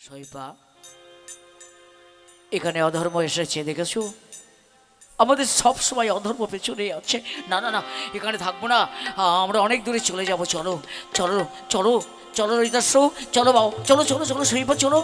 সইপা এখানে অধর্ম এসেছে দেখেছো? আমাদের সব সময় অধর্ম পেছনে আছে। না না না, এখানে থাকবো না, আমরা অনেক দূরে চলে যাব। চলো চলো চলো চলো রীতাশ্র, চলো বাবু, চলো চলো চলো সইপা চলো।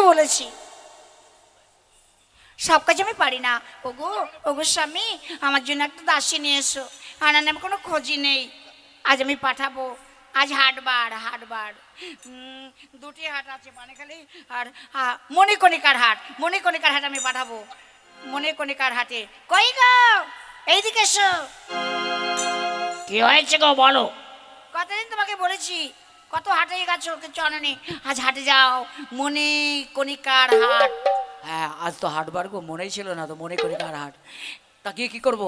বলেছি সব কাজ আমি পারি না। ওগো ওগো স্বামী, আমার জন্য একটা দাসী নিয়ে এসো। আনার নামে কোনো খোঁজই নেই। আজ আমি পাঠাবো। আজ হাটবার দুটি হাট আছে, পানেখালি আর মণিকণিকার হাট। মণিকণিকার হাট আমি পাঠাবো। মণিকণিকার হাটে কই গো, এইদিকে এসো। কি হয়েছে গো বলো? কতদিন তোমাকে বলেছি, কত হাটে গেছো কিছু আনোনি। আজ হাটে যাও, মণিকণিকার হাট। হ্যাঁ, আজ তো হাটবার গো, মনেই ছিল না তো মণিকণিকার হাট। তা গিয়ে কি করবো?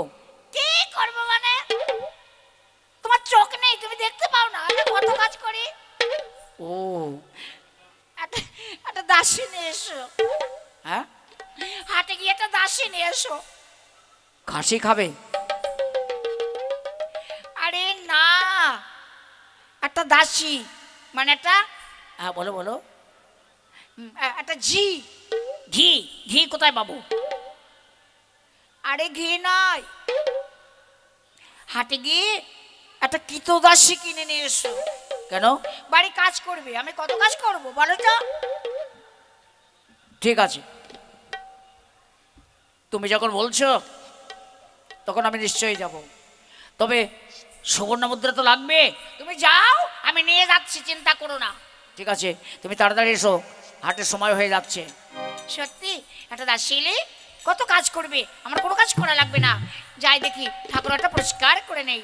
কি করবো মানে? তোমার চোখ নেই, তুমি দেখতে পাও না আমি কত কাজ করি? ও, একটা দাসী নিয়ে এসো। হ্যাঁ, হাটে গিয়ে একটা দাসী নিয়ে এসো। খাসি খাবে? আরে না, একটা দাসী মানে একটা, হ্যাঁ বলো বলো। একটা ঝি। ঘি? ঘি কোথায় পাবো? আরে ঘি নয়, হাটে গিয়ে একটা কিতদাসী কিনে নিয়ে এসো। কেন? বাড়ি কাজ করবে। আমি কত কাজ করব বলো তো? ঠিক আছে, তুমি যখন বলছো তখন আমি নিশ্চয়ই যাব। তবে সুবর্ণ মুদ্রা তো লাগবে। তুমি যাও, আমি নিয়ে যাচ্ছি, চিন্তা করো না। ঠিক আছে, তুমি তাড়াতাড়ি এসো, হাটের সময় হয়ে যাচ্ছে। সত্যি একটা দাসী এলে কত কাজ করবে, আমার কোনো কাজ করা লাগবে না। যাই দেখি ঠাকুরটা পরিষ্কার করে নেই।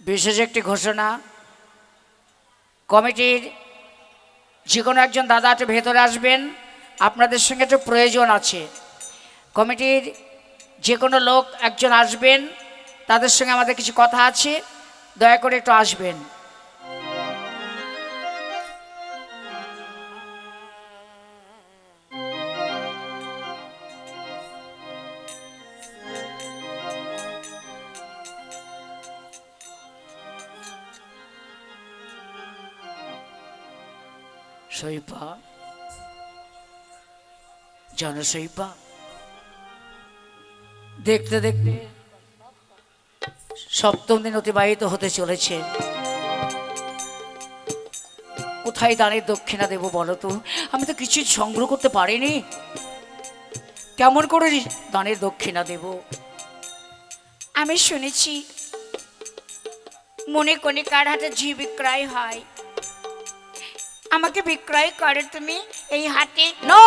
বিশেষ একটি ঘোষণা, কমিটির যে কোনো একজন দাদা একটু ভেতরে আসবেন, আপনাদের সঙ্গে একটু প্রয়োজন আছে। কমিটির যে কোনো লোক একজন আসবেন, তাদের সঙ্গে আমাদের কিছু কথা আছে, দয়া করে একটু আসবেন। সইপা, জানো সইপা, দেখতে দেখতে সপ্তম দিন অতিবাহিত হতে চলেছে। কোথায় দানের দক্ষিণা দেব বলো তো? আমি তো কিছু সংগ্রহ করতে পারিনি, কেমন করে দানের দক্ষিণা দেব? আমি শুনেছি মণিকণিকার হাটে ঝি বিক্রয় হয়। আমাকে বিক্রয় করে তুমি এই হাটে? না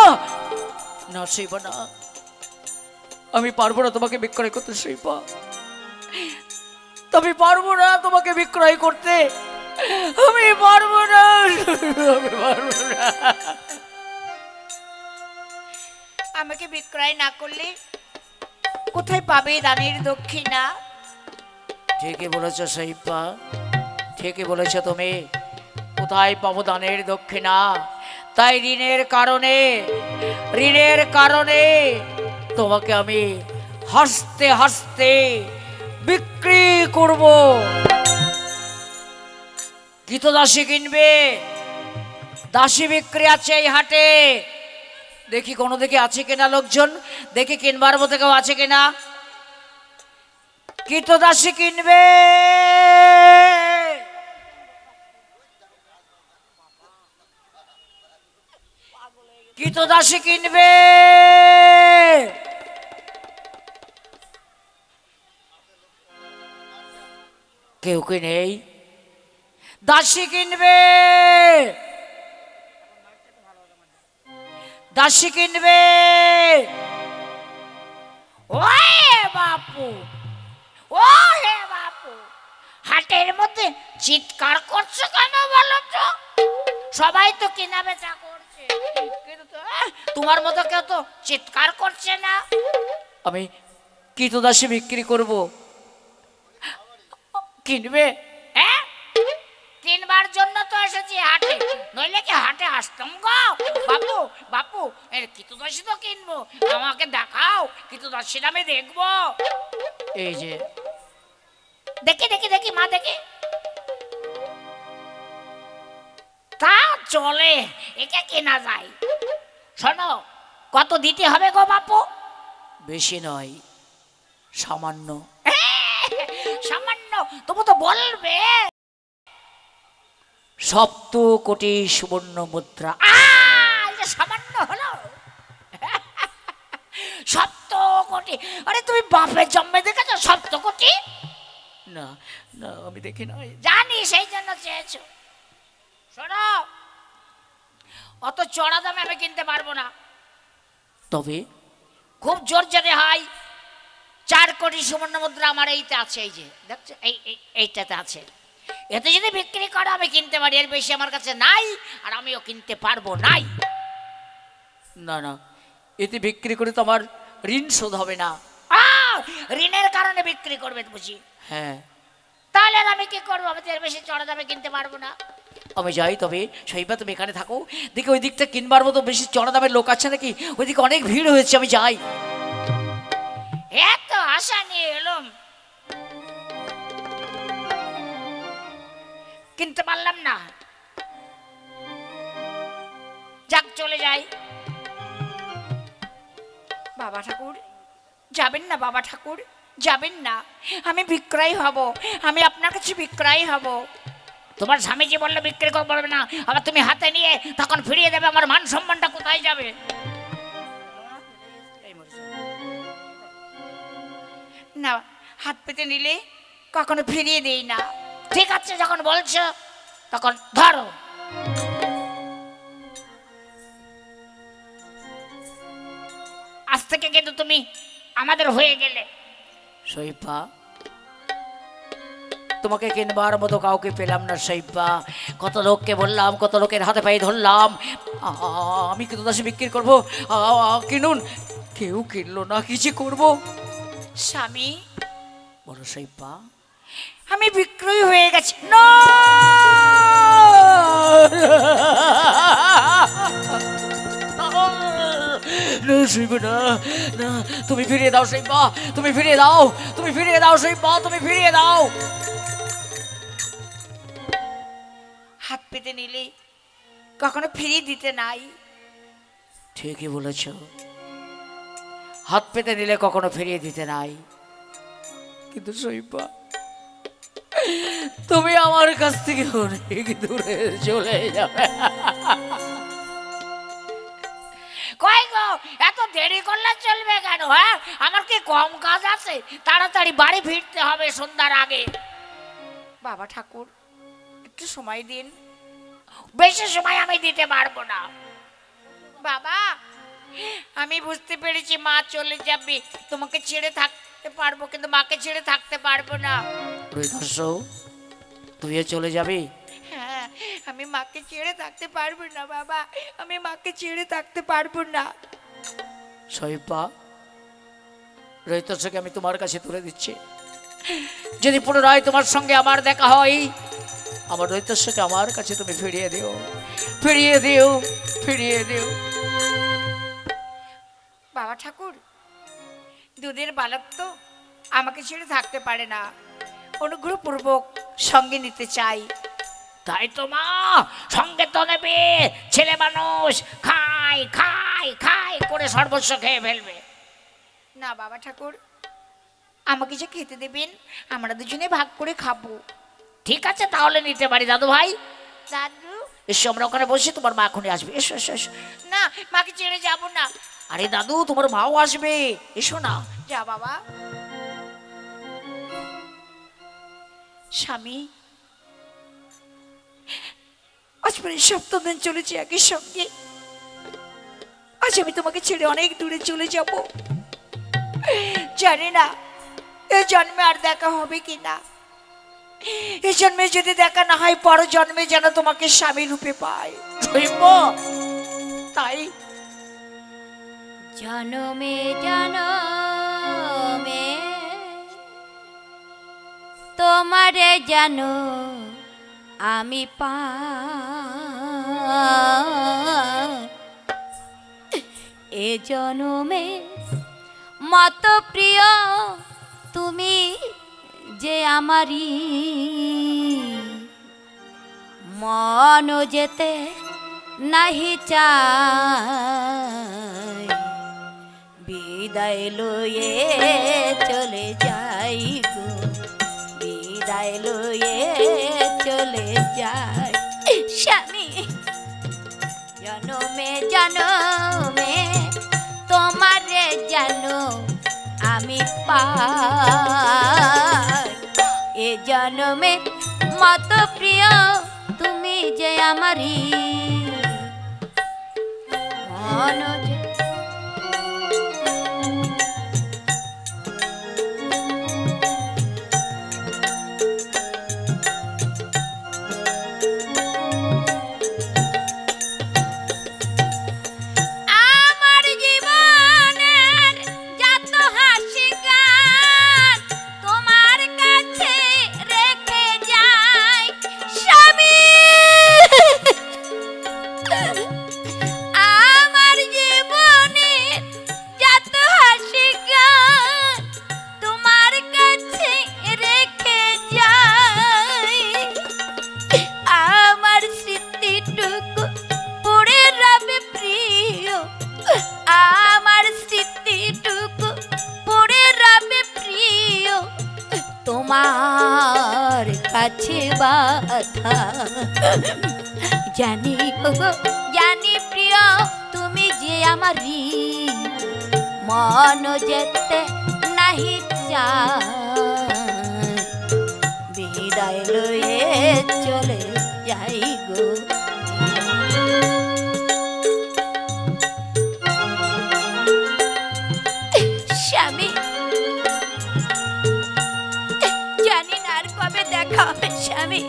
না সইপা, না, আমি পারবো না তোমাকে বিক্রয় করতে সইপা। আমি পারবো না তোমাকে বিক্রয় করতে, আমি পারবো না, আমি পারবো না। আমাকে বিক্রয় না করলে কোথায় পাবে দানের দক্ষিণা? ঠিকই বলেছ সইপা, ঠিকই বলেছ তুমি। কোথায় পাবো দানের দক্ষিণা? তাই ঋণের কারণে তোমাকে আমি হাসতে হাসতে বিক্রি করব। গীতদাসী কিনবে, দাসী বিক্রি আছে এই হাটে। দেখি কোনো দিকে আছে কিনা লোকজন, দেখি কিনবার মতো কেউ আছে কিনা। গীতদাসী কিনবে, গীতদাসী কিনবে। কেউ কি নেই? দাসী কিনবে, দাসী কিনবে। ও হে বাপু, ও হে বাপু, হাটের মধ্যে চিৎকার করছো কেন বলো তো? সবাই তো কেনা বেচা করছে, কিন্তু তোমার মতো কেউ তো চিৎকার করছে না। আমি কৃতদাসী বিক্রি করব, কিনবে? হ্যাঁ, কিনবার জন্য তো এসেছি হাটে, নইলে কি হাটে আসতাম গো? বাপু বাপু, এর কৃতদাসী তো কিনবো, আমাকে দেখাও কৃতদাসীটা, আমি দেখবো। এই যে দেখি দেখি দেখি মা, দেখি। তা চলে, একে কেনা যায়। শোনো, কত দিতে হবে গো বাপু? বেশি নয়, সামান্য। সামান্য? তবু তো বলবে। 7 কোটি সুবর্ণ মুদ্রা। এটা সামান্য হলো? 7 কোটি? আরে তুমি বাপের জন্মে দেখেছো 7 কোটি? না না, আমি দেখি নাই। জানি, সেই জন্য চেয়েছো। শোনো, অত চড়া দামে আমি কিনতে পারবো না। তবে খুব জোর জেনে হয়। 4 কোটি সুবর্ণ মুদ্রা আমার এইতে আছে, এই যে দেখছো, এইটাতে আছে। এতে যদি বিক্রি করো আমি কিনতে পারি, এর বেশি আমার কাছে নাই, আর আমিও কিনতে পারবো নাই। না না, এতে বিক্রি করে তো আমার ঋণ শোধ হবে না। ঋণের কারণে বিক্রি করবে বুঝি? হ্যাঁ। তাহলে আর আমি কি করবো? আমি তো এর বেশি চড়া দামে কিনতে পারবো না। আমি যাই, তবে শৈবা তুমি এখানে থাকো, দেখি ওই দিকটা কিনবার মতো বেশি চড়া দামের লোক আছে নাকি। ওইদিকে অনেক ভিড় হয়েছে, আমি যাই। এত আশা নিয়ে এলাম, কিনতে পারলাম না। যাক, চলে যাই। বাবা ঠাকুর, যাবেন না বাবা ঠাকুর, যাবেন না। আমি বিক্রয় হব, আমি আপনার কাছে বিক্রয় হব। তোমার স্বামী যে বললো বিক্রি করবে না, আবার তুমি হাতে নিয়ে তখন ফিরিয়ে দেবে, আমার মান সম্মানটা কোথায় যাবে? না, হাত পেতে নিলে কখনো ফিরিয়ে দেই না। ঠিক আছে, যখন বলছো তখন ধরো। আজ থেকে কিন্তু তুমি আমাদের হয়ে গেলে। শৈবা, তোমাকে কিনবার মতো কাউকে পেলাম না শৈবা। কত লোককে বললাম, কত লোকের হাতে পায়ে ধরলাম আমি কৃতদাসী বিক্রি করবো, কিনুন, কেউ কিনলো না। কি যে করবো? স্বামী, বলো শৈবা। আমি বিক্রয় হয়ে গেছি। না, শৈবা, না না, তুমি ফিরিয়ে দাও শৈবা, তুমি ফিরিয়ে দাও, তুমি ফিরিয়ে দাও শৈবা, তুমি ফিরিয়ে দাও। হাত পেতে নিলে কখনো ফিরিয়ে দিতে নাই। ঠিকই বলেছ, হাত পেতে নিলে কখনো ফিরিয়ে দিতে নাই। কিন্তু শৈবা, তুমি আমার কাছ থেকে অনেক দূরে চলে যাবে। কই গো, এত দেরি করলে চলবে কেন? হ্যাঁ, আমার কি কম কাজ আছে? তাড়াতাড়ি বাড়ি ফিরতে হবে সন্ধ্যার আগে। বাবা ঠাকুর, একটু সময় দিন। বেশি সময় আমি দিতে পারবো না। বাবা, আমি বুঝতে পেরেছি মা চলে যাবে, তোমাকে ছেড়ে থাকতে পারবো, কিন্তু মাকে ছেড়ে থাকতে পারবো না। তুইও চলে যাবি? হ্যাঁ, আমি মাকে ছেড়ে থাকতে পারবো না বাবা, আমি মাকে ছেড়ে থাকতে পারবো না। শৈবা, রৈতস্যকে আমি তোমার কাছে তুলে দিচ্ছি। যদি পুনরায় তোমার সঙ্গে আমার দেখা হয়, আমার রৈতস্যকে আমার কাছে তুমি ফিরিয়ে দিও, ফিরিয়ে দিও, ফিরিয়ে দিও। বাবা ঠাকুর, দুধের বালক তো আমাকে ছেড়ে থাকতে পারে না, অনুগ্রহপূর্বক সঙ্গে নিতে চাই। তাই তো মা, সঙ্গে তো নেবে, ছেলে মানুষ খাই খাই খাই করে সর্বস্ব খেয়ে ফেলবে। না বাবা ঠাকুর, আমাকে যে খেতে দেবেন, আমরা দুজনে ভাগ করে খাবো। ঠিক আছে, তাহলে নিতে পারি। দাদু ভাই, দাদু এসো, আমরা ওখানে বসে, তোমার মা এখনই আসবে। এসো এসো এসো। না, মাকে ছেড়ে যাবো না। আরে দাদু, তোমার মাও আসবে, এসো না। যা বাবা। স্বামী, আজ প্রায় 7 দিন চলেছি একই সঙ্গে। আজ আমি তোমাকে ছেড়ে অনেক দূরে চলে যাব। জানি না এই জন্মে আর দেখা হবে কিনা। এই জন্মে যদি দেখা না হয়, পর জন্মে যেন তোমাকে স্বামী রূপে পাই। তাই জনমে জনমে তোমারে জানো আমি এ জনমে মত প্রিয় তুমি যে আমারি মন যেতে নাহি চাই বিদায় লয়ে চলে যাই গো বিদায় লয়ে চলে যাই স্বামী জনমে জনমে তোমারে জানো আমি পাই এ জনমে মত প্রিয় তুমি যে আমারি মন তোমার কাছে বাধা জানি জানি প্রিয় তুমি যে আমারি মন যেতে নাহি চায় বিদায় লয়ে চলে যাই গো স্বামী জানি না আর কবে দেখা হবে স্বামী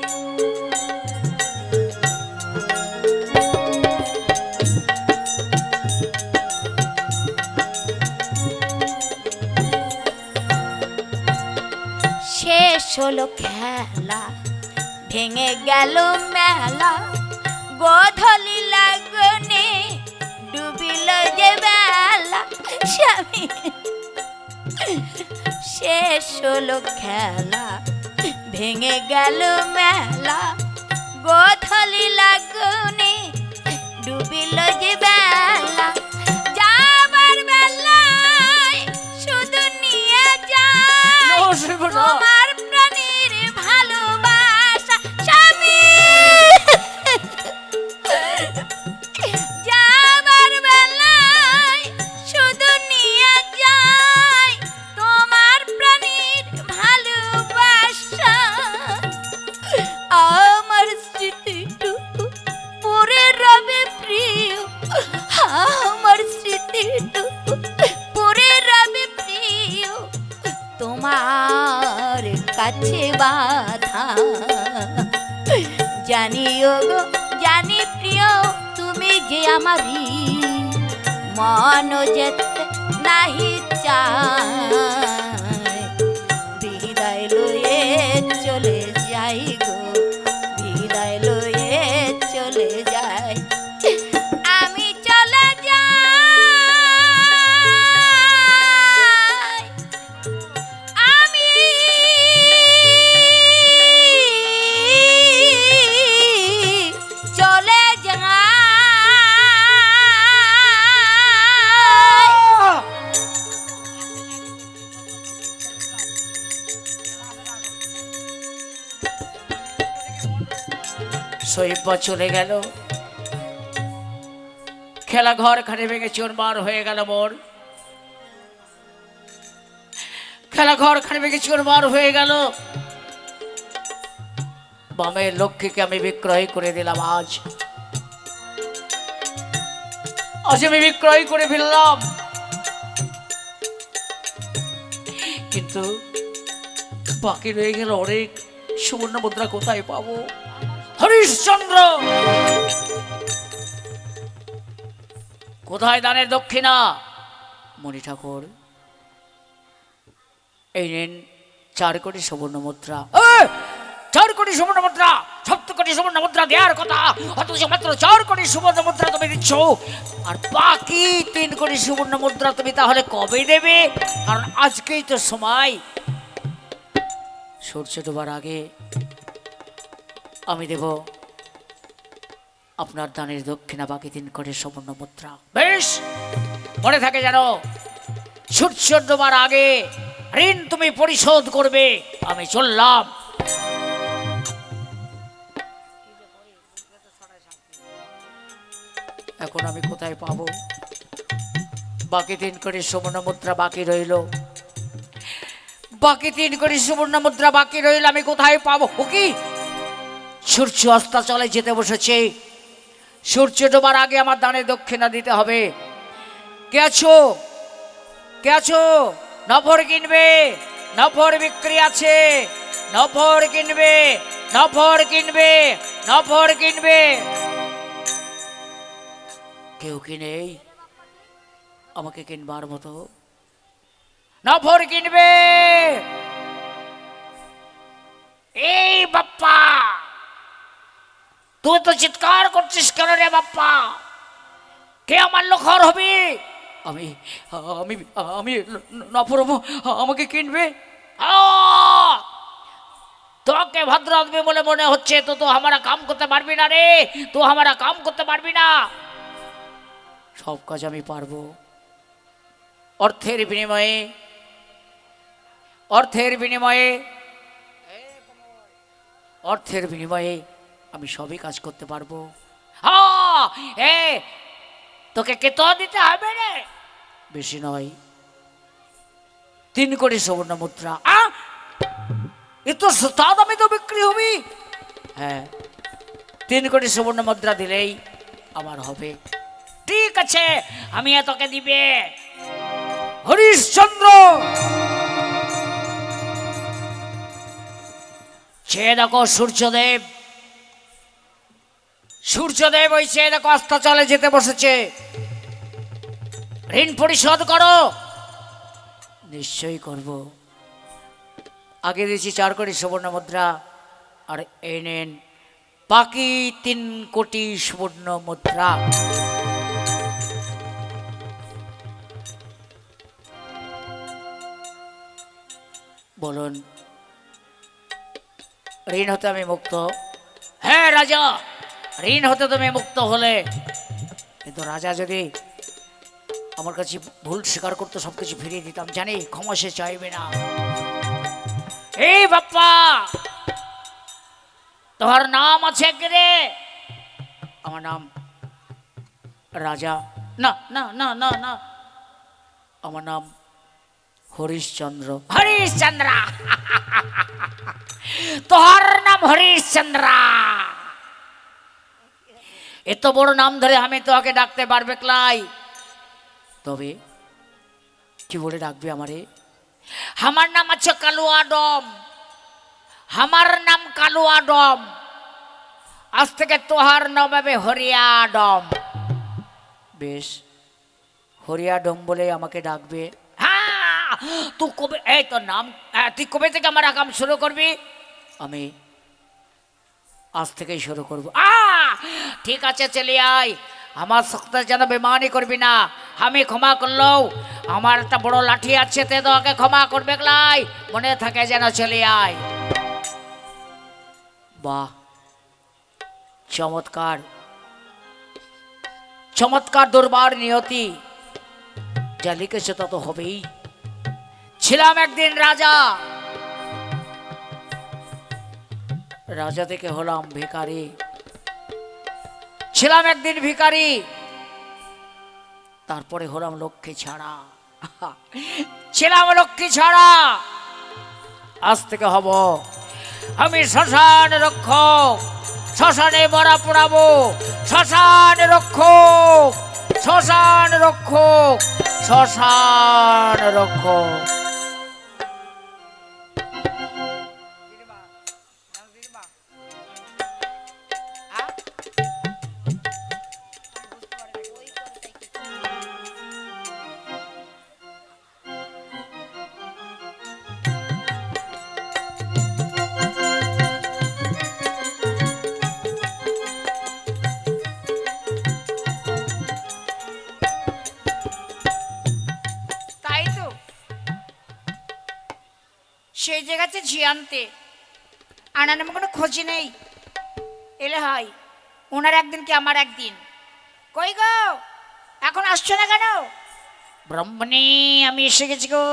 শেষ হলো খেলা ভেঙে গেল মেলা গোধূলি লাগনে ডুবিল যে বেলা স্বামী শেষ হলো খেলা ভেঙে গেল মেলা গোধূলি লাগনে ডুবিল যে বেলা যাবার বেলায় শুধু নিয়ে যায় তোমার প্রাণীর ভালোবাসা স্বামী যাবার বেলায় শুধু নিয়ে যায় তোমার প্রাণীর ভালোবাসা আমার স্মৃতিটুকু পড়ে রবে প্রিয় আমার স্মৃতিটুকু পড়ে রবে প্রিয় তোমার কাছে বাধা জানিও গো জানি প্রিয় তুমি যে আমারি মন যেতে নাহি চায় বিদায় লয়ে চলে যাই গো বিদায় লয়ে চলে যাই আমি চলে যাই আমি চলে যাই সৈব্য চলে গেল খেলা ঘর খানে ভেঙে চুরমার হয়ে গেল মোর খেলা ঘর খানে ভেঙে চুরমার হয়ে গেল বামের লক্ষ্মীকে আমি বিক্রয় করে দিলাম আজ আজ আমি বিক্রয় করে ফেললাম, কিন্তু বাকি রয়ে গেল অনেক সুবর্ণ মুদ্রা। কোথায় পাবো? হরিশ্চন্দ্র, কোথায় দানের দক্ষিণা? মণি ঠাকুর, এই নেন 4 কোটি সুবর্ণ মুদ্রা। 4 কোটি সুবর্ণ মুদ্রা, 7 কোটি সুবর্ণ মুদ্রা দেওয়ার কথা, অথচ মাত্র 4 কোটি সুবর্ণ মুদ্রা তুমি দিচ্ছ। আর বাকি 3 কোটি সুবর্ণ মুদ্রা তুমি তাহলে কবে দেবে? কারণ আজকেই তো সময়, সূর্য ডোবার আগে আমি দেব আপনার দানের দক্ষিণা, বাকি 3 কোটি সুবর্ণ মুদ্রা। বেশ, মনে থাকে যেন সূর্য ডোবার আগে ঋণ তুমি পরিশোধ করবে। আমি চললাম। এখন আমি কোথায় পাবো? বাকি 3 কোটি সুবর্ণ মুদ্রা বাকি রইল, বাকি 3 কোটি সুবর্ণ মুদ্রা বাকি রইল, আমি কোথায় পাবো? ও কি, সূর্য অস্তাচলে যেতে বসেছে, সূর্য ডোবার আগে আমার দানের দক্ষিণা দিতে হবে। কে আছো? কে আছো? নফর কিনবে, নফর বিক্রি আছে, নফর কিনবে, নফর কিনবে, নফর কিনবে। কেউ কি নেই আমাকে কিনবার মতো? নফর কিনবে। এই বাপ্পা, তুই তো চিৎকার করছিস কেন রে বাপ্পা? কে আমার লোখর হবে? আমি আমি আমি নফর হবো, আমাকে কিনবে। তোকে ভদ্র আদমি বলে মনে হচ্ছে, তো हमारा কাম করতে পারবি না রে, তো हमारा কাম করতে পারবি না। সব কাজ আমি পারবো, অর্থের বিনিময়ে, অর্থের বিনিময়ে, অর্থের বিনিময়ে আমি সবই কাজ করতে পারবো। তোকে কে তো দিতে হবে রে, বেশি নয়, 3 কোটি সুবর্ণ মুদ্রা। এ তো সস্তা দামে তো বিক্রি হবি। হ্যাঁ, 3 কোটি সুবর্ণ মুদ্রা দিলেই আমার হবে। ঠিক আছে, আমি তোকে দিবে। হরিশ্চন্দ্র, সে দেখো সূর্যদেব, সূর্যদেব ওই সে দেখো অস্তাচলে যেতে বসেছে। ঋণ পরিশোধ করো। নিশ্চয়ই করব। আগে দিয়েছি 4 কোটি সুবর্ণ মুদ্রা, আর এই নেন বাকি 3 কোটি সুবর্ণ মুদ্রা। বলুন, ঋণ হতে আমি মুক্ত? হ্যাঁ রাজা, ঋণ হতে তুমি মুক্ত হলে, কিন্তু রাজা যদি আমার কাছে ভুল স্বীকার করতে সবকিছু ফিরিয়ে দিতাম, জানি ক্ষমা সে চাইবে না। এই বাপ্পা, তোমার নাম আছে কি রে? আমার নাম রাজা। না না না না না, আমার নাম হরিশ্চন্দ্র। হরিশ্চন্দ্র, তোর নাম হরিশ্চন্দ্র? এত বড় নাম ধরে আমি তোকে ডাকতে পারবে ক্লাই? তবে কি বলে ডাকবি আমারে? আমার নাম আছে কালুয়া ডম, আমার নাম কালুয়া ডম। আজ থেকে তোহার নাম হবে হরিয়া ডম। বেশ, হরিয়া ডম বলে আমাকে ডাকবে। হ্যাঁ, তুই কবে, এই তোর নাম, তুই কবে থেকে আমার কাম শুরু করবি? আমি আজ থেকেই শুরু করবো। ঠিক আছে, চলে আয়। আমার শক্ত যেন বেমানি করবি না। আমি ক্ষমা করলেও আমার একটা বড় লাঠি আছে, তে তোকে ক্ষমা করবে লাই, মনে থাকে যেন। চলে আয়। বাহ, চমৎকার, চমৎকার দুর্বার নিয়তি। যা লিখেছে তা তো হবেই। ছিলাম একদিন রাজা, রাজা থেকে হলাম ভিখারি। ছিলাম একদিন ভিখারি, তারপরে হলাম লক্ষ্মী ছাড়া। ছিলাম লক্ষ্মী ছাড়া, আজ থেকে হব আমি শ্মশান রক্ষক। শ্মশানে মরা পোড়াবো, শ্মশান রক্ষক। শ্মশান রক্ষক, শ্মশান রক্ষক। তাই তো, সেই জায়গাতে ঝিয়ানতে আনার নামে কোনো খোঁজই নেই। এলে হয় ওনার একদিন কি আমার একদিন। কই গো, এখন আসছো না কেন? ব্রাহ্মণী, আমি এসে গেছি গো।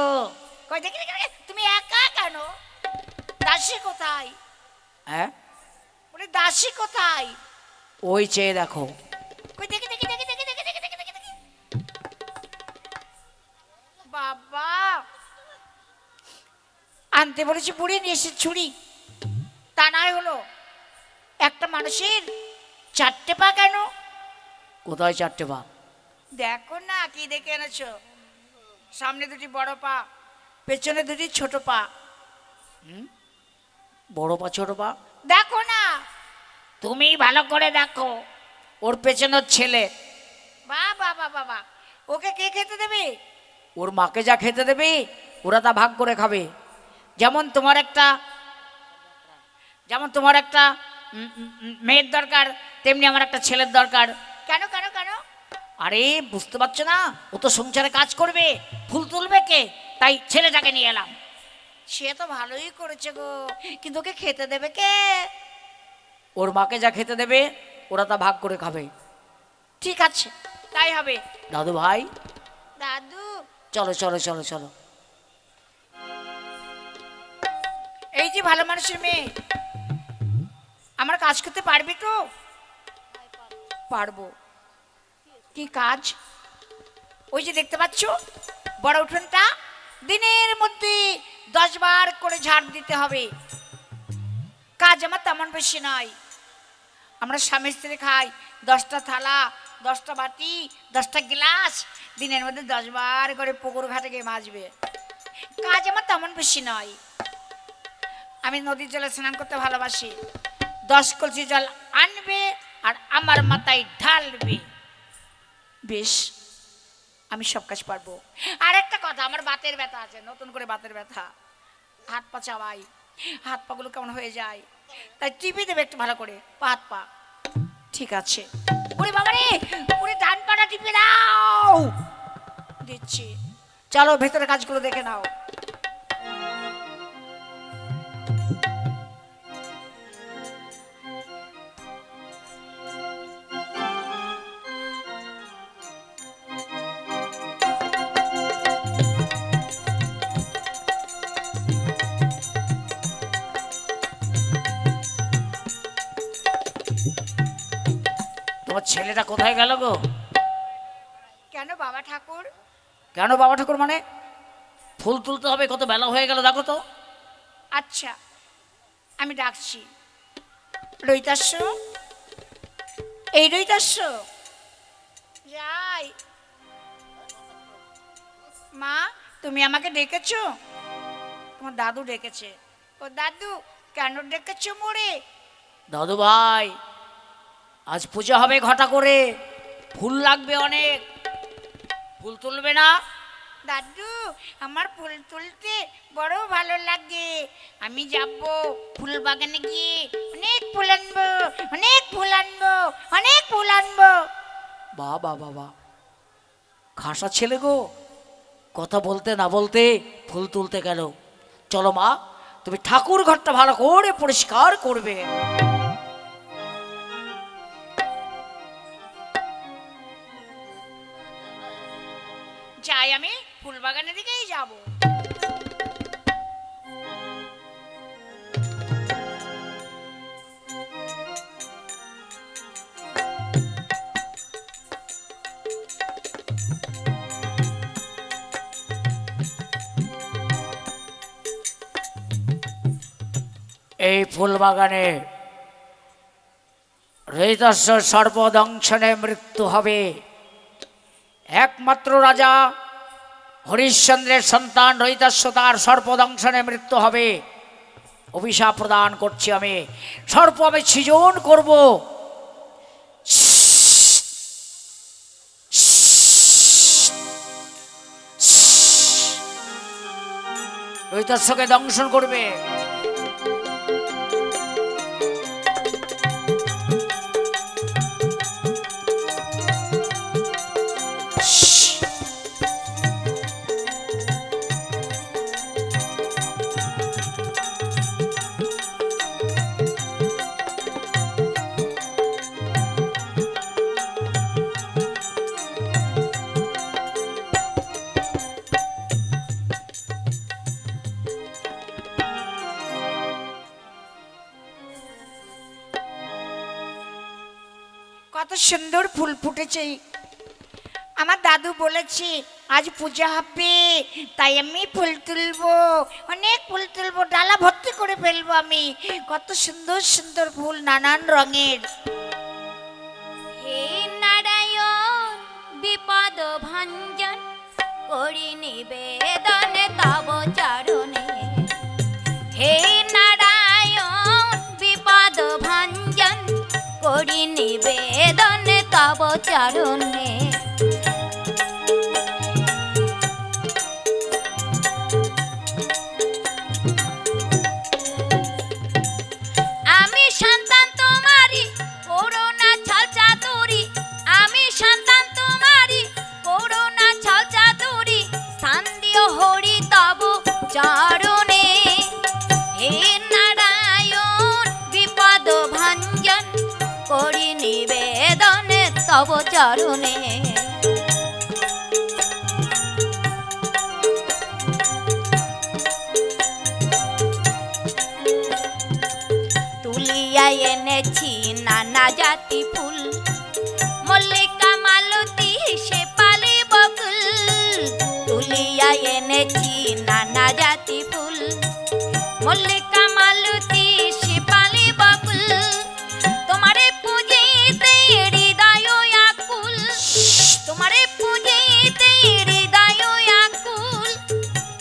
কই দেখি দেখি, দেখি, তুমি একা কেন? দাসী কোথায়? হ্যাঁ, বলে দাসী কোথায়? ওই চেয়ে দেখো। কই দেখি দেখি দেখি দেখি দেখি দেখি দেখি দেখি দেখি। বাবা, আনতে বলেছি বুড়ি, নিয়ে এসে ছুরি। তা নয় হলো, একটা মানুষের চারটে পা কেন? কোথায় চারটে পা? দেখো না কি দেখে এনেছো। সামনে দুটি বড় পা, পেছনে দুটি ছোট পা। বড় পা ছোট পা? দেখো না। তুমি ভালো করে দেখো, ওর পেছনের ছেলে। বাবা বাবা বাবা, ওকে কে খেতে দেবে? ওর মাকে যা খেতে দেবে ওরা তা ভাগ করে খাবে। যেমন তোমার একটা মেয়ের দরকার, তেমনি আমার একটা ছেলের দরকার। কেন কেন কেন? আরে বুঝতে পারছো না, ও তো সংসারে কাজ করবে, ফুল তুলবে কে, তাই ছেলেটাকে নিয়ে এলাম। সে তো ভালোই করেছে গো, কিন্তু ওকে খেতে দেবে কে? ওর মাকে যা খেতে দেবে ওরা তা ভাগ করে খাবে। ঠিক আছে, তাই হবে। দাদু ভাই, দাদু, চলো চলো চলো চলো। এই যে ভালো মানুষের মেয়ে, আমার কাজ করতে পারবি তো? পারবো। কি কাজ? ওই যে দেখতে পাচ্ছ বড় উঠোনটা, দিনের মধ্যে 10 বার করে ঝাড় দিতে হবে। কাজ আমার তেমন বেশি নয়। আমরা স্বামী স্ত্রী খাই, 10টা থালা, 10টা বাটি, 10টা গ্লাস, দিনের মধ্যে 10 বার করে পুকুর ঘাটে গিয়ে মাজবে। কাজ আমার তেমন বেশি নয়। আমি নদীর জলে স্নান করতে ভালোবাসি। 10 কলসি জল আনবে আর আমার মাথায় ঢালবে। বেশ, আমি সব কাজ পারবো। আর একটা কথা, আমার বাতের ব্যথা আছে, নতুন করে বাতের ব্যথা, হাত পা চাবাই, হাত পাগুলো কেমন হয়ে যায়, তাই টিপে দেবে একটু ভালো করে হাত পা। ঠিক আছে। ওরে বাবা রে, ওরে ডান পাটা টিপে দাও। দিচ্ছি, চলো ভেতরে কাজগুলো দেখে নাও। তোমার ছেলেটা কোথায় গেল গো? কেন বাবা ঠাকুর? কেন বাবা ঠাকুর মানে? ফুল তুলতে হবে, কত বেলা হয়ে গেল দেখো তো। আচ্ছা, আমি ডাকছি। রইতাস্য, এই রইতাস্য, যাই। মা, তুমি আমাকে ডেকেছো? তোমার দাদু ডেকেছে। ও দাদু, কেন ডেকেছো মোরে? দাদু ভাই, আজ পূজা হবে ঘটা করে, ফুল লাগবে অনেক, ফুল তুলবে না? দাদু, আমার ফুল তুলতে বড় ভালো লাগে। আমি যাব ফুল বাগানে গিয়ে অনেক ফুল আনবো, অনেক ফুল আনবো, অনেক ফুল আনবো। বাবা বাবা, খাসা ছেলে গো, কথা বলতে না বলতে ফুল তুলতে গেল। চলো মা, তুমি ঠাকুর ঘরটা ভালো করে পরিষ্কার করবে। যাই, আমি ফুল বাগানের দিকেই যাব। এই ফুল বাগানে হৃদস্ব সর্বদংশনে মৃত্যু হবে, একমাত্র রাজা হরিশ্চন্দ্রের সন্তান রহিতাশ্ব তার সর্পদংশনে মৃত্যু হবে। অভিশাপ প্রদান করছি আমি, সর্প আমি সৃজন করব। রহিতাশ্বকে দংশন করবে। কত সুন্দর ফুল ফুটেছে। আমার দাদু বলেছে আজ পূজা হবে, তাই আমি ফুল তুলবো, অনেক ফুল তুলবো, ডালা ভর্তি করে ফেলবো আমি। কত সুন্দর সুন্দর ফুল, নানান রঙের। হে নারায়ণ বিপদ ভঞ্জন করি নিবেদন তব চরণে। হে নারায়ণ বিপদ ভঞ্জন করি নিবেদন তব চরণে। আমি সন্তান তোমারি করুণা ছল চাতুরি, আমি সন্তান তোমারি করুণা ছল চাতুরি, স্থান দিও হরি তব চরণে। হে নারায়ণ বিপদ ভঞ্জন করি নিবেদন তব চরণে। তুলিয়া এনেছি নানা জাতি ফুল, মল্লিকা মালতী শেফালি বকুল। তুলিয়া এনেছি নানা জাতি ফুল, মল্লিকা মালতী শেফালি বকুল। তোমারে পুজিতে হৃদয় আকুল, তোমারে পুজিতে হৃদয় আকুল,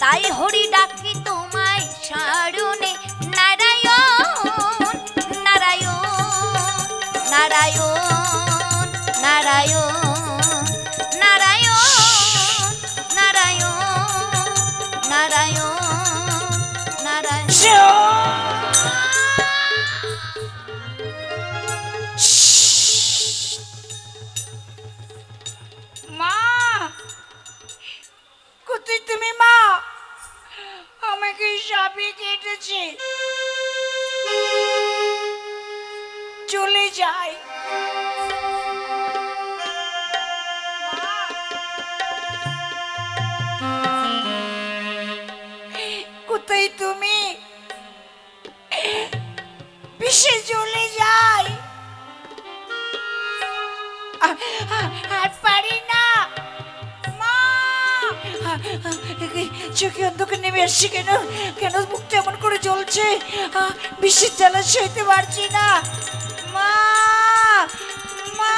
তাই হরি ডাকি তোমায় শরণে। নারায়ণ নারায়ণ নারায়ণ নারায়ণ নারায়ণ নারায়ণ নারায়ণ নারায়ণ। মা, কোথায় তুমি মা? আমাকে সাপে কেটেছে, চলে যাই। কোথায় তুমি? বিষে চলে যাই, আর পারি না মা। চোখে অন্ধকার নেমে আসছে কেন? কেন মুখটা এমন করে জ্বলছে? বিষের জ্বালা সইতে পারছি না মা। মা,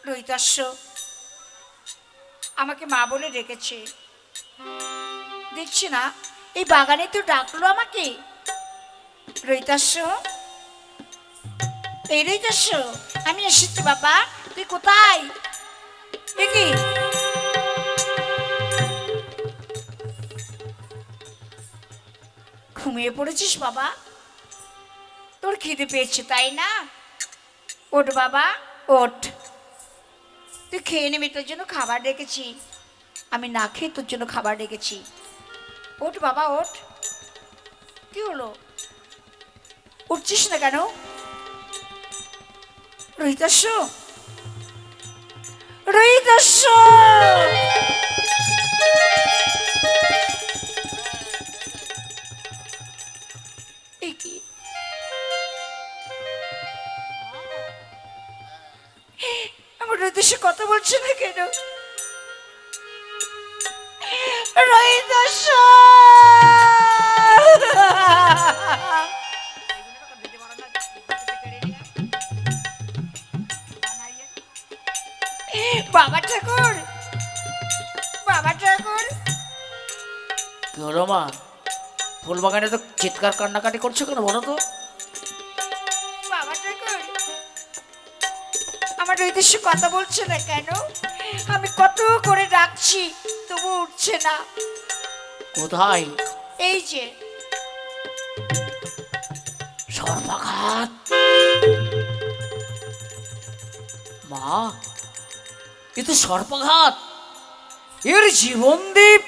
রহিতাশ্ব আমাকে মা বলে ডেকেছে, দেখছি না এই বাগানে তো ডাকলো আমাকে। রহিতাশ্ব, এই রহিতাশ্ব, আমি এসেছি বাবা, তুই কোথায়? দেখি ঘুমিয়ে পড়েছিস বাবা? তোর খিদে পেয়েছে তাই না? ওঠ বাবা ওঠ, তুই খেয়ে নিবি, তোর জন্য খাবার রেখেছি আমি, না খেয়ে তোর জন্য খাবার রেখেছি। ওঠ বাবা ওঠ। কি হলো, উঠছিস না কেন? রহিতাশ্ব, রহিতাশ্ব, কি আমার রহিতাশ্ব কথা বলছে না কেন? রহিতাশ্ব কি হলো মা, ফুলবাগানে তো চিৎকার কান্নাকাটি করছো কেন বলো তো? বাবা ঠাকুর, আমার উদ্দেশ্য কথা বলছে না কেন? আমি কত করে ডাকছি তবু উঠছে না। কোথায়? এই যে সর্বাঘাত। মা, এ তো সর্বাঘাত, এর জীবনদীপ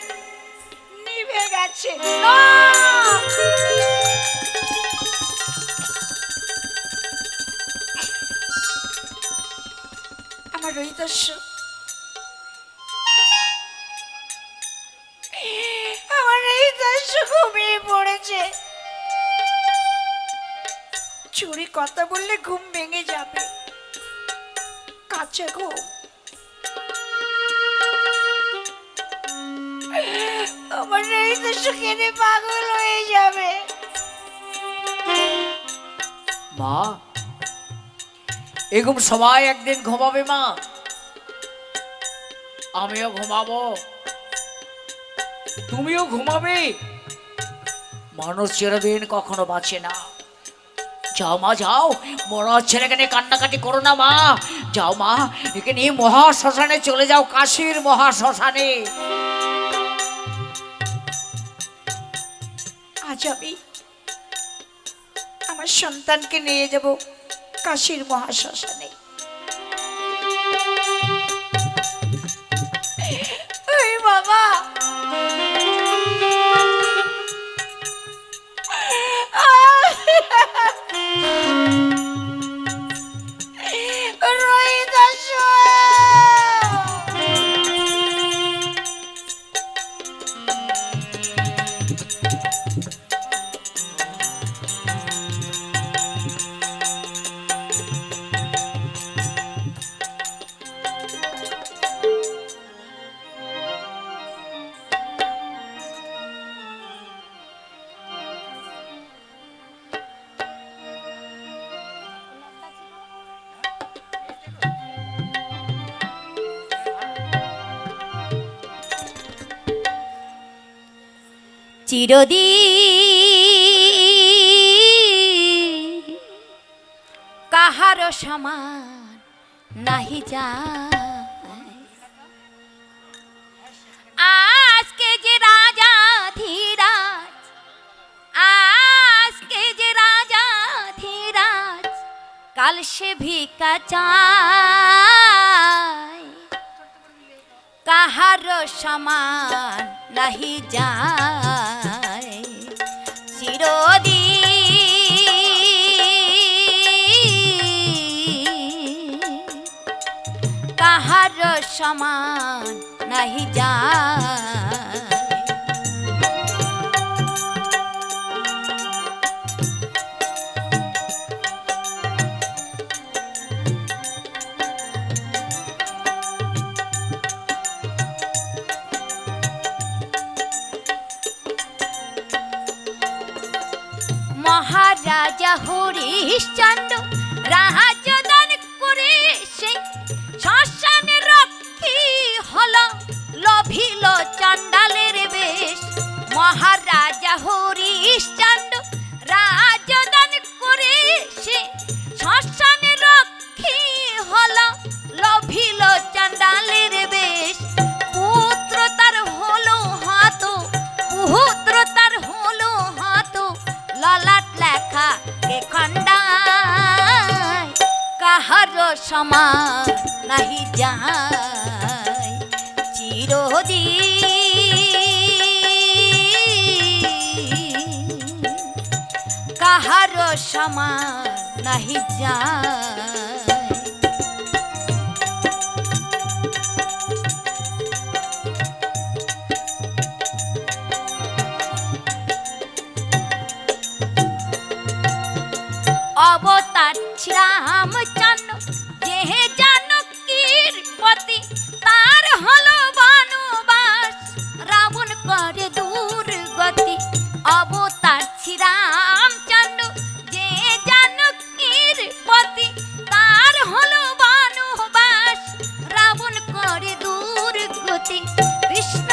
নিভে গেছে। আমার রহিতস্য, আমার রহিতস্য ঘুমিয়ে পড়েছে। চুরি কথা বললে ঘুম ভেঙে যাবে, কাছে ঘুম। আমার রহিতস্য কেঁদে পাগল হয়ে যাবে। মা, এরকম সবাই একদিন ঘুমাবে মা, আমিও ঘুমাবো, তুমিও ঘুমাবে। মানুষ চিরদিন কখনো বাঁচে না। যাও মা যাও, মরা ছেলেকে নিয়ে কান্নাকাটি করো না মা। যাও মা, একে নিয়ে মহাশ্মশানে চলে যাও, কাশীর মহাশ্মশানে। আজ আমি আমার সন্তানকে নিয়ে যাব কাশীর মহাশ্মশানে। ওই বাবা, চিরদিন কাহার সমান নাহি যায়। আজকে যে রাজা ধীরাজ, আজকে যে রাজা ধীরাজ, কাল সে ভিক্ষা চায়। কাহার সমান নাহি যায়। চিরদিন কাহার সমান নাহি যায়। মহারাজা হরিশ্চন্দ্র রাজদান করে সেই শ্মশানে রক্ষী হল, লভিল চণ্ডালের বেশ। মহারাজা হরিশ্চন্দ্র রাজদান করে সেই শ্মশানে রক্ষী হল, লভিল চণ্ডালের বেশ। পুত্র তার হলো হাত, পুত্র তার হলো হাত, ললাট লেখা কে খণ্ডায়। কাহার সমান নাহি যায়। চিরদিন কাহার সমান নাহি যায়। অবতার শ্রীরামচন্দ্র যে জানকীর পতি, তার হলো বনবাস, রাবণ করে দুর্গতি। অবতার শ্রীরামচন্দ্র যে জানকীর পতি, তার হলো বনবাস, রাবণ করে দুর্গতি। কৃষ্ণ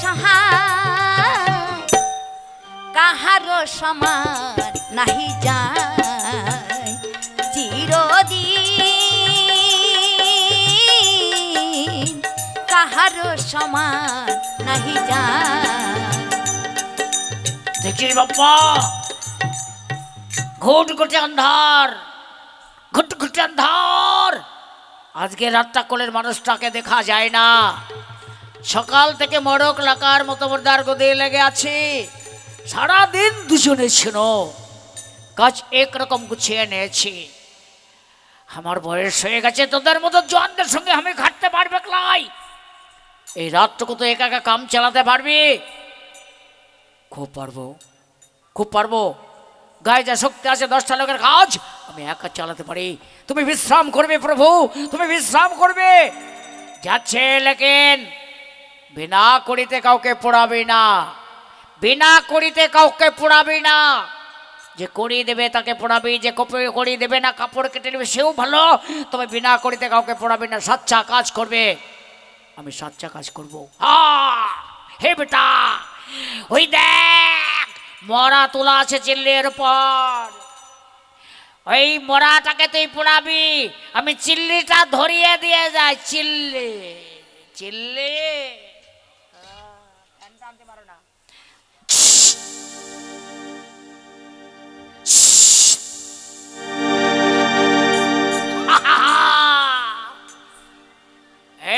সহায় কাহারো সমান নাহি যায় চিরদিন কাহারো সমান নাহি যায়। দেখিস বাপ্পা, ঘুট ঘুটে অন্ধার, ঘুট ঘুটে অন্ধার। আজকে রাতটা কোলের মানুষটাকে দেখা যায় না। সকাল থেকে মরক লাকার মতো মোরদার গদি লেগে আছে। সারাদিন দুজনে ছিল, কাজ একরকম গুছিয়ে নিয়েছি। আমার বয়স হয়ে গেছে, তোদের মতো জোয়ানদের সঙ্গে আমি খাটতে পারবে ক্লাই? এই রাতটুকু তো একা একা কাম চালাতে পারবি? খুব পারবো, খুব পারবো। গায়ে যা শক্তি আছে 10টা লোকের কাজ আমি একা চালাতে পারি। তুমি বিশ্রাম করবে প্রভু, তুমি বিশ্রাম করবে। যাচ্ছে লেকিন বিনা করিতে কাউকে পোড়াবি না, বিনা করিতে কাউকে পোড়াবি না। যে করি দেবে তাকে পোড়াবি, যে করি দেবে না কাপড় কেটে নেবে সেও ভালো, তবে বিনা করিতে কাউকে পোড়াবি না। সাচ্চা কাজ করবে, আমি সাচ্চা কাজ করব। হে বেটা, ওই দেখ মরা তোলা আছে চিল্লির উপর, ওই মরাটাকে তুই পোড়াবি, আমি চিল্লিটা ধরিয়ে দিয়ে যাই। চিল্লি চিল্লি আনতে পারো না।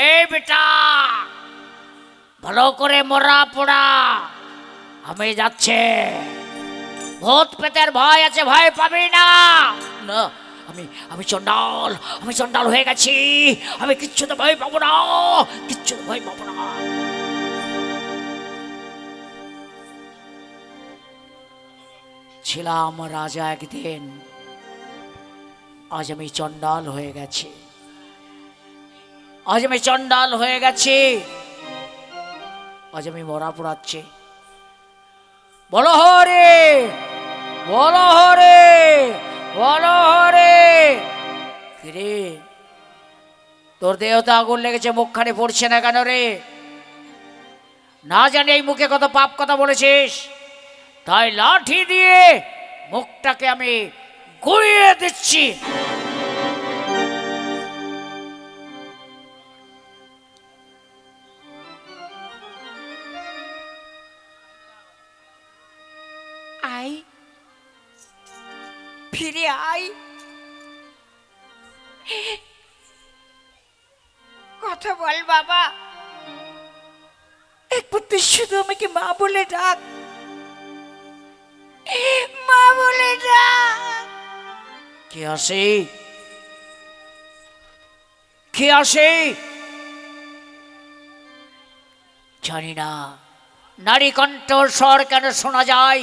এই বেটা, ভালো করে মরা পোড়া। আমি যাচ্ছে, ভূত পেতের ভয় আছে, ভয় পাবি না। না, আমি চন্ডাল, আমি চন্ডাল হয়ে গেছি। আমি কিচ্ছুতে ভয় পাবো না, কিচ্ছুতে ভয় পাবো না। ছিলাম রাজা একদিন, আজ আমি চন্ডাল হয়ে গেছি। আজ আমি চন্ডাল হয়ে গেছি, আজ আমি মরা পোড়াচ্ছি। বলো হরে, বলো হরে, বলো হরে। কিরে, তোর দেহতে আগুন লেগেছে, মুখখানে পড়ছে না কেন রে? না জানি এই মুখে কত পাপ কথা বলেছিস, তাই লাঠি দিয়ে মুখটাকে আমি গুঁড়িয়ে দিচ্ছি। আই, ফিরে আই, কথা বল বাবা। একবার তুই শুধু আমাকে মা বলে ডাক, মা বলে ডাক। কে আসে, কে আসে জানি না। নারী কণ্ঠ স্বর কেন শোনা যায়?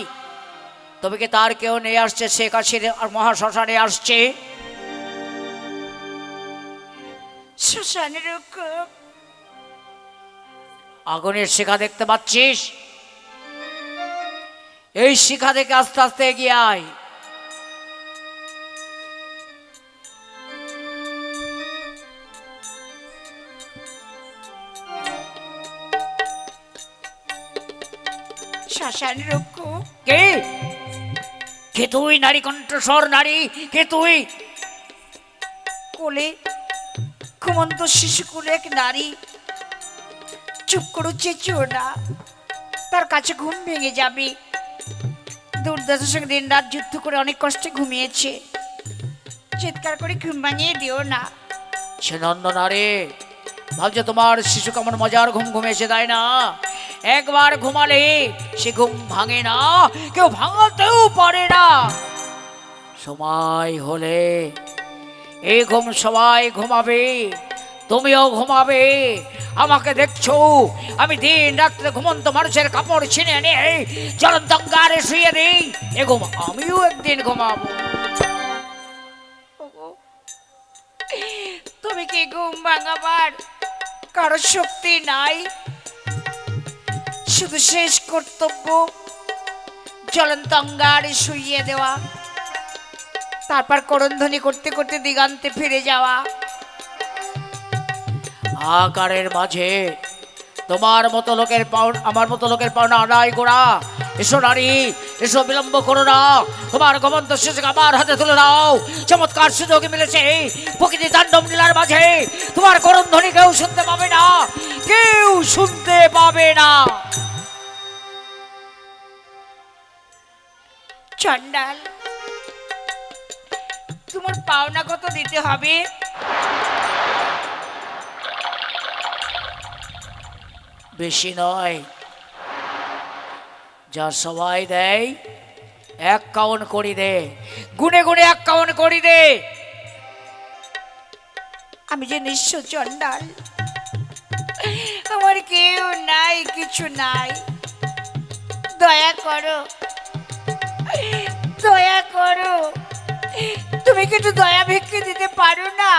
তবে কি তার কেউ নিয়ে আসছে? সে কাশির আর মহাশ্মশানে আসছে। শ্মশানের আগুনের শিখা দেখতে পাচ্ছিস? এই শিখা থেকে আস্তে আস্তে এগিয়ে আয়। শ্মশানের কে? কে তুই? নারী কণ্ঠস্বর নারী, কে তুই? কোলে ঘুমন্ত শিশু কোলে এক নারী। চুপ করো, চেঁচিও না, তার কাছে ঘুম ভেঙে যাবে। দুর্দশার সঙ্গে দিন রাত যুদ্ধ করে অনেক কষ্টে ঘুমিয়েছে, চিৎকার করে ঘুম ভাঙিয়ে দিও না। সে নন্দনা রে, ভাবছো তোমার শিশু কেমন মজার ঘুম ঘুমিয়েছে তাই না? একবার ঘুমালে সে ঘুম ভাঙে না, কেউ ভাঙাতেও পারে না। সময় হলে এই ঘুম সবাই ঘুমাবে, তুমিও ঘুমাবে। আমাকে দেখছো, আমি দিন রাত্রে ঘুমন্ত মানুষের কাপড় ছিনে এনে জ্বলন্ত অঙ্গারে শুয়ে দিই। এ ঘুম আমিও একদিন ঘুমাবো। তুমি কি ঘুম ভাঙাবার কারো শক্তি নাই? শুধু শেষ কর্তব্য জ্বলন্ত অঙ্গারে শুইয়ে দেওয়া, তারপর করণধ্বনি করতে করতে দিগান্তে ফিরে যাওয়া। আকারের মাঝে তোমার মতো লোকের পাওনা, আমার মতো লোকের পাওনা আদায় করা। এসো নারী, এসো, বিলম্ব করো না, তোমার গোবন্ত শিশুকে আমার হাতে তুলে দাও। চমৎকার সুযোগ মিলেছে প্রকৃতি তাণ্ডব লীলার মাঝে, তোমার করণ ধ্বনি কেউ শুনতে পাবে না, কেউ শুনতে পাবে না। চণ্ডাল, তোমার পাওনা কত দিতে হবে? বেশি নয়, যা সবাই দেয় 51 করি দে, গুনে গুনে 51 করি দে। আমি যে নিঃস্ব চণ্ডাল, আমার কেউ নাই, কিছু নাই, দয়া করো, দয়া করো, তুমি কি একটু দয়া ভিক্ষে দিতে পারো না?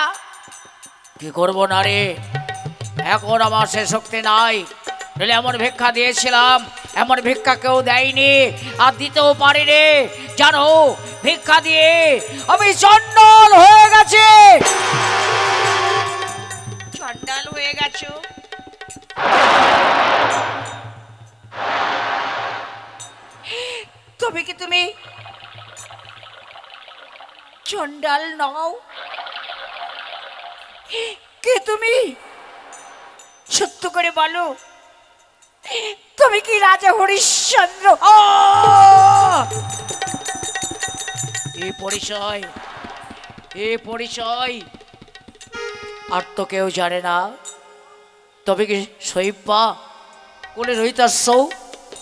কি করবো না রে, এখন আমার সে শক্তি নাই। নইলে এমন ভিক্ষা দিয়েছিলাম, এমন ভিক্ষা কেউ দেয়নি, আর দিতেও পারিনি। জানো, ভিক্ষা দিয়ে আমি চণ্ডাল হয়ে গেছি। চণ্ডাল হয়ে গেছো? তবে কি তুমি চণ্ডাল নও? কে তুমি? সত্য করে বলো, তুমি কি রাজা হরিশ্চন্দ্র? এই পরিচয়, এই পরিচয় আর তো কেউ জানে না। তবে কি শৈব্যা, কোলে রহিতাস্যৌ,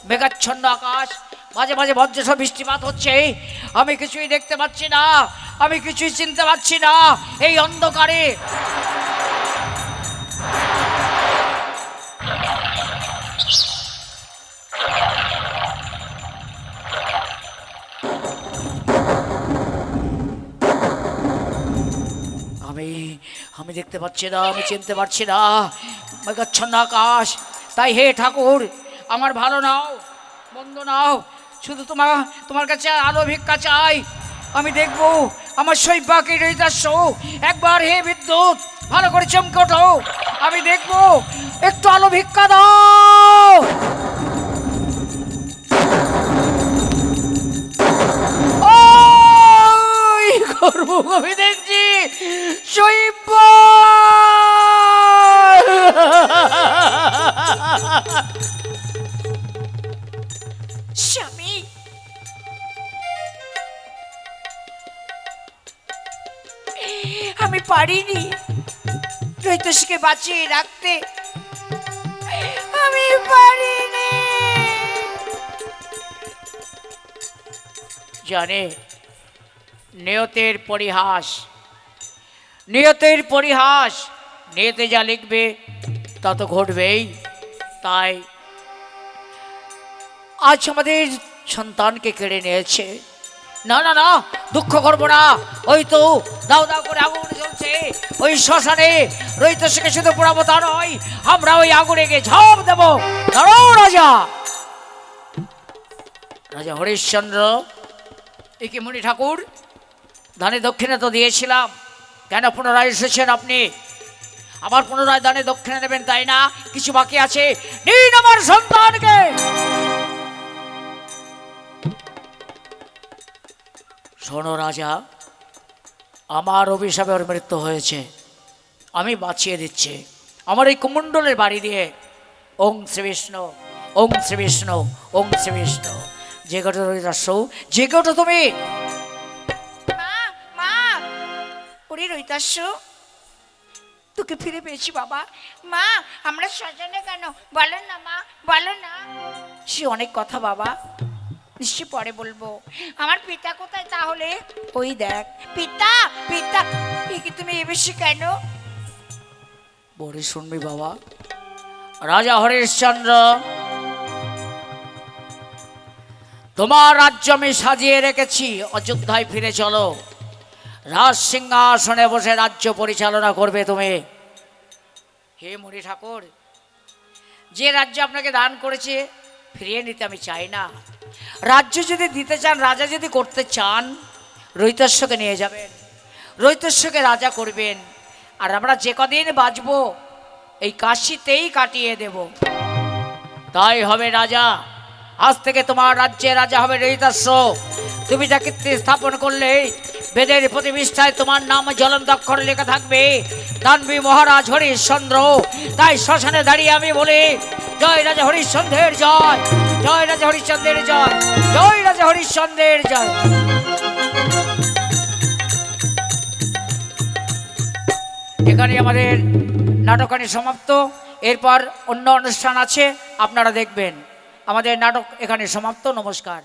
মেঘাচ্ছন্ন আকাশ, মাঝে মাঝে বজ্রসহ বৃষ্টিপাত হচ্ছে, আমি কিছুই দেখতে পাচ্ছি না, আমি কিছুই চিনতে পারছি না এই অন্ধকারে। আমি দেখতে পাচ্ছি না, আমি চিনতে পারছি না, মেঘাচ্ছন্ন আকাশ। তাই হে ঠাকুর, আমার ভালো নাও, মন্দ নাও, শুধু তোমার কাছে আলো ভিক্ষা চাই। আমি দেখব আমার শৈব্যাকে রহিতাস্য। একবার হে বিদ্যুৎ, ভালো করে চমকে ওঠো, আমি দেখব, একটু আলো ভিক্ষা দাও। করব, আমি দেখছি শৈব্যা। স্বামী, আমি পারিনি রৈতসীকে বাঁচিয়ে রাখতে, আমি পারিনি। জানে, নিয়তের পরিহাস, নিয়তের পরিহাস, নিয়তে যা লিখবে তা তো ঘটবেই। তাই আজ আমাদের সন্তানকে কেড়ে নিয়েছে। না না না, দুঃখ করবো না। ওই তো দাও দাও করে আগুন জ্বলছে ওই শ্মশানে। রৈতসীকে শুধু পোড়াবো তা নয়, আমরা ওই আগুনে গিয়ে ঝাঁপ দেবো। দাঁড়াও রাজা, রাজা হরিশ্চন্দ্র। এ কি মণি ঠাকুর, দানে দক্ষিণে তো দিয়েছিলাম, কেন পুনরায় এসেছেন আপনি? আবার পুনরায় দানে দক্ষিণে নেবেন তাই না? কিছু বাকি আছে, নিন আমার সন্তানকে। শোনো রাজা, আমার অভিশাপে ওর মৃত্যু হয়েছে, আমি বাঁচিয়ে দিচ্ছি আমার এই কুমণ্ডলের বাড়ি দিয়ে। ওং শ্রী বিষ্ণু, ওং শ্রী বিষ্ণু, ওং শ্রী বিষ্ণু। যে গোটা রইতাস্য, যে গোটা তুমি। মা, মা, ওরে রৈতাস্য, তোকে ফিরে পেয়েছি বাবা। মা, আমরা শ্মশানে কেন? বলো না মা, বলো না। সে অনেক কথা বাবা, নিশ্চয় পরে বলবো। আমার পিতা কোথায় তাহলে? ওই দেখ, পিতা, পিতা। কি তুমি এ বেশি কেন? বলে শুনবি বাবা। রাজা হরিশ্চন্দ্র, তোমার রাজ্য আমি সাজিয়ে রেখেছি, অযোধ্যায় ফিরে চলো। রাজ সিংহাসনে বসে রাজ্য পরিচালনা করবে তুমি। হে মণি ঠাকুর, যে রাজ্য আপনাকে দান করেছে ফিরিয়ে নিতে আমি চাই না। রাজ্য যদি দিতে চান, রাজা যদি করতে চান, রৈতস্যকে নিয়ে যাবেন, রৈতস্যকে রাজা করবেন, আর আমরা যে কদিন বাঁচবো এই কাশিতেই কাটিয়ে দেব। তাই হবে রাজা। আজ থেকে তোমার রাজ্যে রাজা হবে রহিতাশ্ব। তুমি যা কীর্তি স্থাপন করলে বেদের প্রতিষ্ঠায় তোমার নাম জ্বলন্ত অক্ষরে লেখা থাকবে দানবী মহারাজ হরিশ্চন্দ্র। তাই শ্মশানে দাঁড়িয়ে আমি বলি, জয় রাজা হরিশ্চন্দ্রের জয়, জয় রাজা হরিশ্চন্দ্রের জয়, জয় রাজা হরিশ্চন্দ্রের জয়। এখানে আমাদের নাটকানি সমাপ্ত। এরপর অন্য অনুষ্ঠান আছে, আপনারা দেখবেন। আমাদের নাটক এখানে সমাপ্ত। নমস্কার।